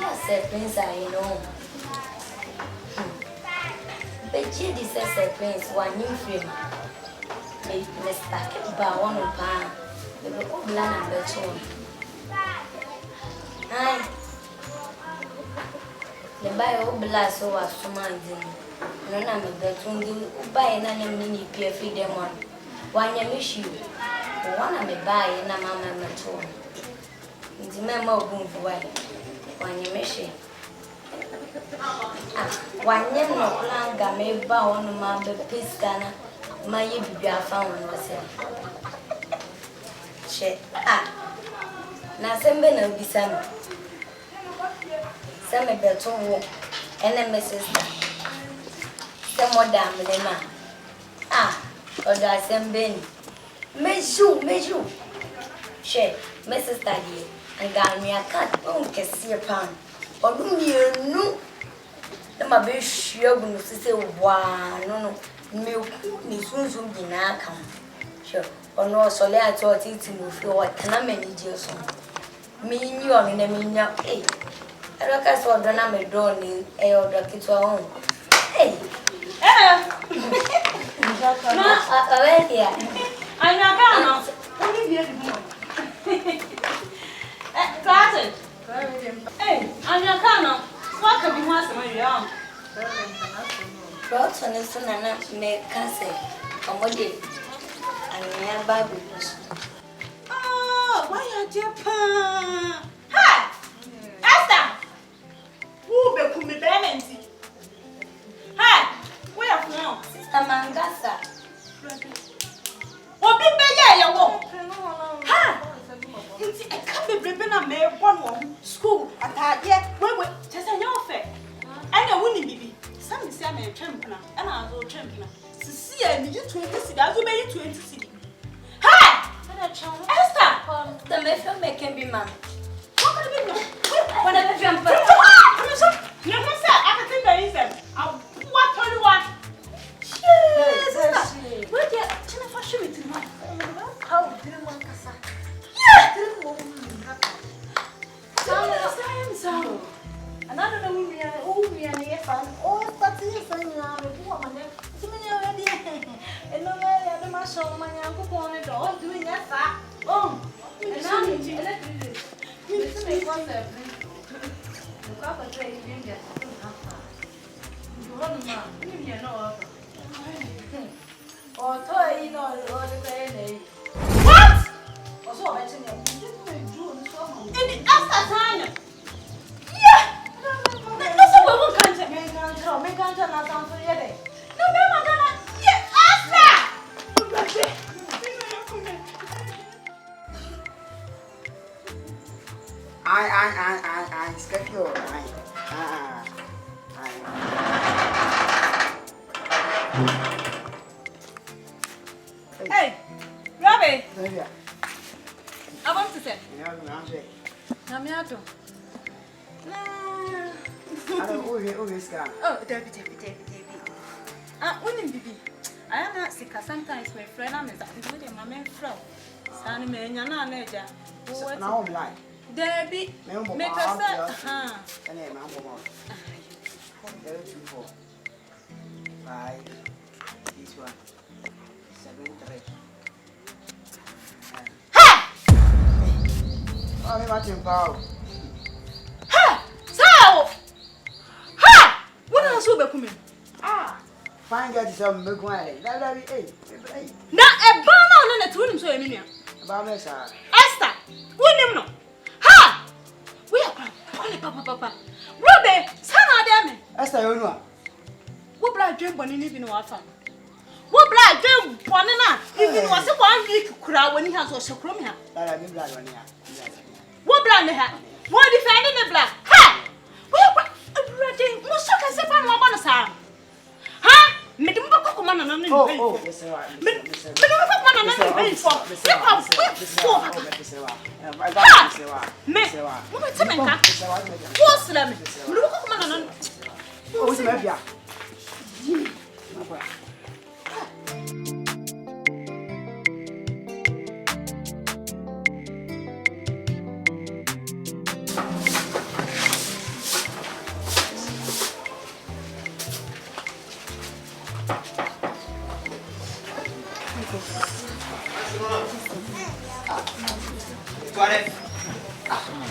Yes, a prince, I know. But you deserve a prince, one new frame. Let's stack it by 1 pound. The book of land and beton. Aye. The bio blast so as to mind. None of the beton do buy an enemy peer feed them one. One you miss you. One of me buy and a mamma beton. It's a memo boom for white. One you miss it. One year no plan may bow on my pistana. My you be found myself. Now, some men will be some better and a Mrs. Some more damn than or that's some Benny. Measure. She, Mrs. Taggy, and got me a cat, can see a pound. Or do you know? The my big sure going to say, wow, no, milk, Miss Susan be now come. Sure. Or no, so I thought it to move your what can I manage your son? Me, you are in a minute. Eh, I don't care what the name of Donny, a or the kids are home. Hey, no, here. I'm not going Cousin. Hey, I'm your colonel. What can be once when you're young? Brought on the son and make cousin. Come with it. And Bible. Oh, why are you pa? Hi, Esther. Who be me benenti? Hi, where from? Sister Mangasa. Obi be ya wo. Ha. Nti e ka bebrebe na me bon school atade we chese nya ofe. Ana wuni bibi. Sam se am e twempna. Ana azo twempna. Sisi ya ni 20 cedi. Azo be 20 cedi. Hi! Esther! The Mayfield can be man. What can I be? When I jump, you know, sir, I can think there is them. What told you what? Yes, where did you never show it to me? How didn't one cassa? Yeah! So, and I don't know we are near fun. Oh, that's it, and woman. So many already. And no, I don't know, so my uncle wanted all doing that. Oh, and now you do it. You make one there. The copper trade didn't get you want man, you know. Or toy, you know, or the day. What? Also, I think you didn't do it. After time. Yeah. That's a woman can't make nothing for your day. No, Madonna. Yeah, Asta. I schedule. Debbie. When Bibi, I am not sick. Sometimes my friend, I'm including my main friend. Sandy, man, you're not nature. Now, like, Debbie, make us that. and then I'm going. 5, this one, 7, 3. Oh, I'm watching Paul. Ha! So! Ha! What else will be coming? Find out some milk wine. Now, a banana on the twin, so Emilia. about me, sir. Esther, wouldn't know. Ha! We are Papa. Ruby, son of them. Esther, you know. What blood drink when you live in our farm? What blood drink one and a even was a 1 week crowd when he has also from here. What blood they have? What defending the black? Ha! We are ready. Most of us are on the side. Ha! Madame Cocoman and I'm Oh,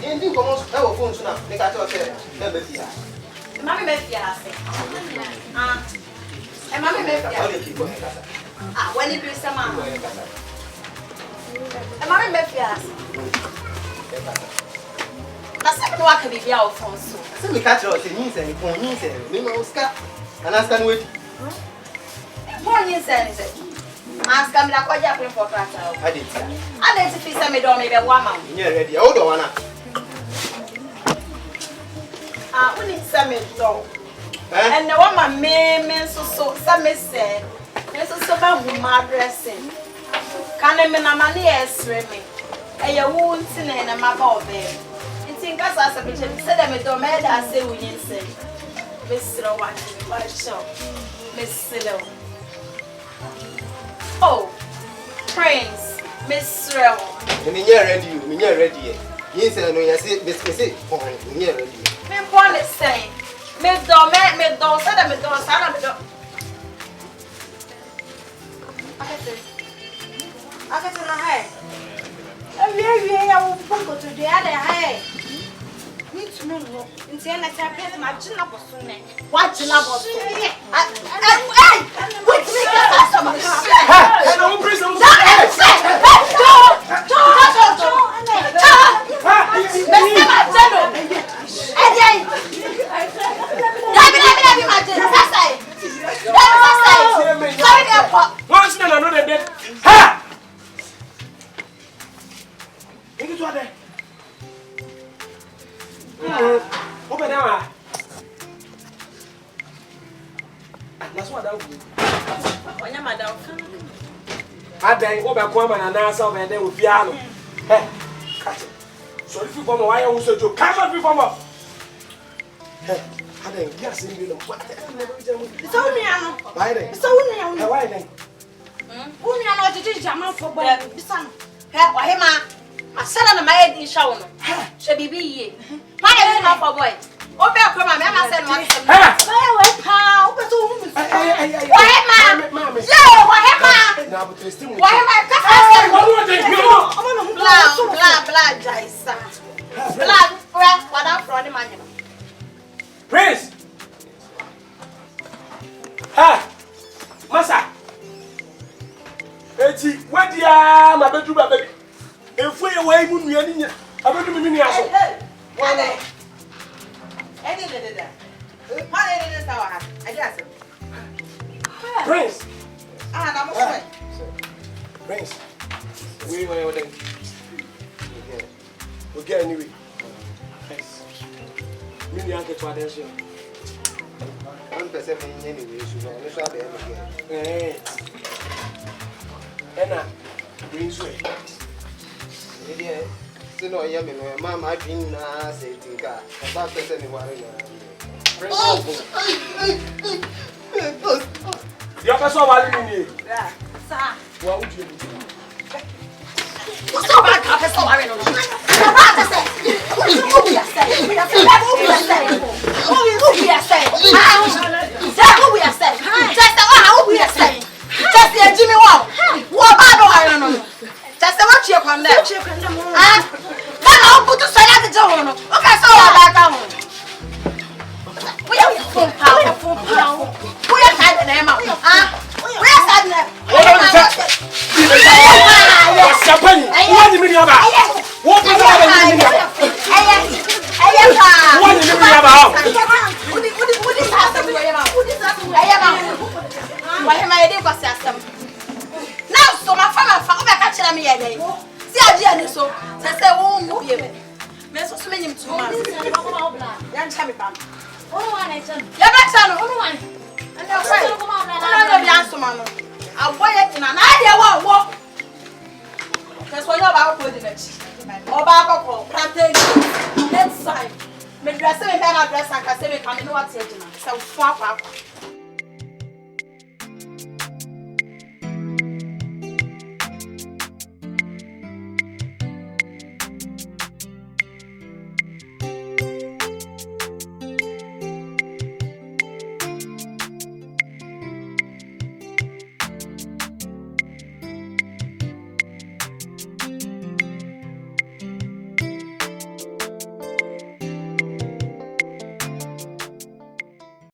Indeed, almost never phone to now. They got your chair. Mammy Mefia. And Mammy Mefia. When it is a man. And Mammy Mefia. That's not what can be out for. So we catch us in Nice and Ponies and Mimosca and ask can wait. Ponies and ask them like what you're for Prato. I did. I didn't see some of maybe 1 month. You're ready. Hold on. We need some dog. And the woman may so some said, this is about my dressing. Can I mean a money as swimming? And your wounds in a map there. You think us as a bit said I'm a domain, I say we didn't say. Miss Silo, what show? Miss Silo. Oh, Prince, Miss Silo. And you're ready. Yes, I know you say, Miss Missy. You're ready. Me born is saying, me don't say that me don't say that me don't. I get in the hay. I will go to the other hay. Need to know. Until I tap my chin up or soon. What chin up or soon? Hey! Wait, me get some. Hey, no, prison. Once and another dead. Ha! Into what? Open down. That's what I do. When you're madam, I then go back home and announce and then with piano. Hey, catch it. So if you come, why are you so to come up before me? Hey, I then guess in the what? it's only a Why then? it's only a Why then? only a lot to Jama for this son. Why, my son and my head in shower. Shall be ye. My head is for boy. Open up, my mamma said, why, how? Why, ma'am? Now, but there's still Why am I Prince! Ha! Massa! Eti, where dia my bedroom baby? If we away moon we any I bet me ni aso. Prince! Prince! We were there. We get anyway. Yes. Me ni anke to attention. I'm person anyway, so no so be Eh. Ena, green sweet. eh. So no, yeah, me, mama, I dream na say tinka. About person ni ware na. Your person was in here. Yeah. Sir. What would you do? What's up, man? I'm so worried. I'm about to say. Who we are saying? Who we are saying? Who we are saying? Who we are saying? Just who we are saying? Just the Jimmy Wong. What about no? Just what you come there. Ah, then I'll put to say that the John. Okay, so I'm back home. We are full power. We are tired of them. Ah, we are tired of What's happening? What do you mean about? What is happening? What do you mean about? Why am I doing this? Now, so my father catch me again. See, I did so. I say, oh, no, you may so many too much. Young Champion. Oh, I said, you're and you're right. I don't know, answer, Mamma. I'll buy it in an idea. What? That's why you're about to put it. Or back up, plantain. Next time, make dressing and address and can say, we come in what's it. So, swap out.